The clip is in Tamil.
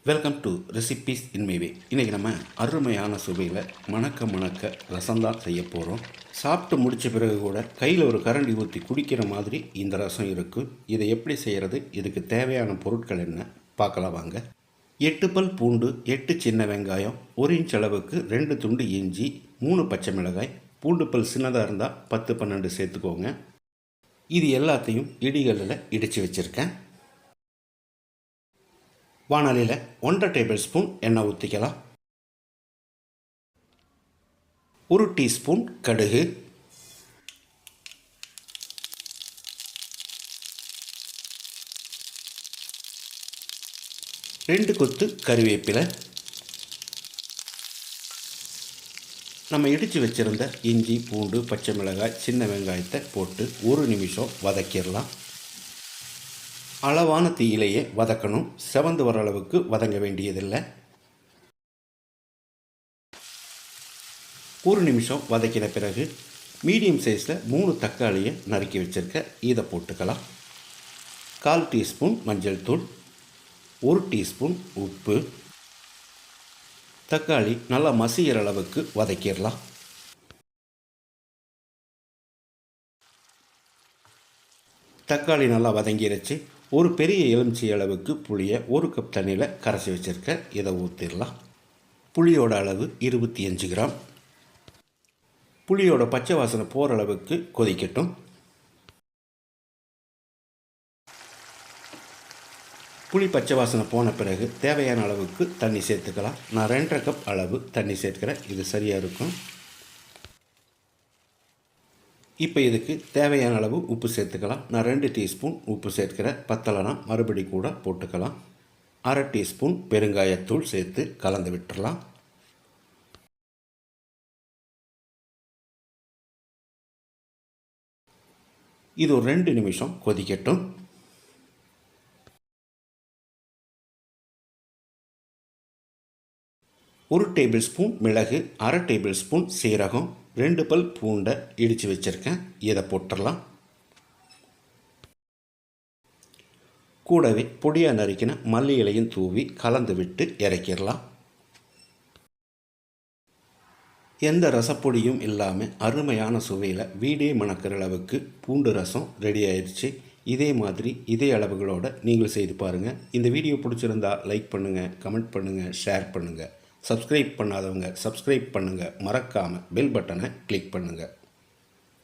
Welcome to recipes in my way. இன்றைக்கி நம்ம அருமையான சுவையில் மணக்க ரசம் தான் செய்ய போகிறோம். சாப்பிட்டு முடித்த பிறகு கூட கையில் ஒரு கரண்டி ஊற்றி குடிக்கிற மாதிரி இந்த ரசம் இருக்குது. இதை எப்படி செய்கிறது, இதுக்கு தேவையான பொருட்கள் என்ன பார்க்கலாம் வாங்க. 8 பல் பூண்டு, 8 சின்ன வெங்காயம், 1 இன்ச் அளவுக்கு 2 துண்டு இஞ்சி, 3 பச்சை மிளகாய், பூண்டு பல் சின்னதாக இருந்தால் 10-12 சேர்த்துக்கோங்க. இது எல்லாத்தையும் இடிகளில் இடித்து வச்சுருக்கேன். வாணலியில் 1.5 டேபிள் ஸ்பூன் எண்ணெய் ஊற்றிக்கலாம். 1 டீஸ்பூன் கடுகு, 2 கொத்து கறிவேப்பிலை, நம்ம இடித்து வச்சுருந்த இஞ்சி, பூண்டு, பச்சை மிளகாய், சின்ன வெங்காயத்தை போட்டு 1 நிமிஷம் வதக்கிடலாம். அளவான தீயிலேயே வதக்கணும், செவந்து வர அளவுக்கு வதங்க வேண்டியதில்லை. 1 நிமிஷம் வதக்கின பிறகு மீடியம் சைஸில் 3 தக்காளியை நறுக்கி வச்சுருக்க இதை போட்டுக்கலாம். 1/4 டீஸ்பூன் மஞ்சள் தூள், 1 டீஸ்பூன் உப்பு. தக்காளி நல்லா மசிகிற அளவுக்கு வதக்கிடலாம். தக்காளி நல்லா வதங்கிருச்சு. ஒரு பெரிய எலுமிச்சை அளவுக்கு புளியை 1 கப் தண்ணியில் கரைச்சி வச்சுருக்க இதை ஊற்றிடலாம். புளியோட அளவு 25 கிராம். புளியோட பச்சை வாசனை போகிற அளவுக்கு கொதிக்கட்டும். புளி பச்சை வாசனை போன பிறகு தேவையான அளவுக்கு தண்ணி சேர்த்துக்கலாம். நான் 2.5 கப் அளவு தண்ணி சேர்க்கிறேன், இது சரியாக இருக்கும். இப்போ இதுக்கு தேவையான அளவு உப்பு சேர்த்துக்கலாம். நான் 2 டீஸ்பூன் உப்பு சேர்க்கிறேன், பத்தலைனா மறுபடி கூட போட்டுக்கலாம். 1/2 டீஸ்பூன் பெருங்காயத்தூள் சேர்த்து கலந்து விட்டுறலாம். இது ஒரு 2 நிமிஷம் கொதிக்கட்டும். ஒரு டேபிள் ஸ்பூன் மிளகு, 1/2 டேபிள் ஸ்பூன் சீரகம், 2 பல் பூண்டை இடித்து வச்சுருக்கேன், இதை போட்டுடலாம். கூடவே பொடியாக நறுக்கின மல்லி இலையும் தூவி கலந்து விட்டு இறக்கிடலாம். எந்த ரசப்பொடியும் இல்லாமல் அருமையான சுவையில் வீடே மணக்கிற அளவுக்கு பூண்டு ரசம் ரெடி ஆயிடுச்சு. இதே மாதிரி இதே அளவுகளோடு நீங்கள் செய்து பாருங்கள். இந்த வீடியோ பிடிச்சிருந்தா லைக் பண்ணுங்கள், கமெண்ட் பண்ணுங்கள், ஷேர் பண்ணுங்கள். சப்ஸ்கிரைப் பண்ணாதவங்க சப்ஸ்கிரைப் பண்ணுங்கள். மறக்காமல் பெல் பட்டனை கிளிக் பண்ணுங்கள்.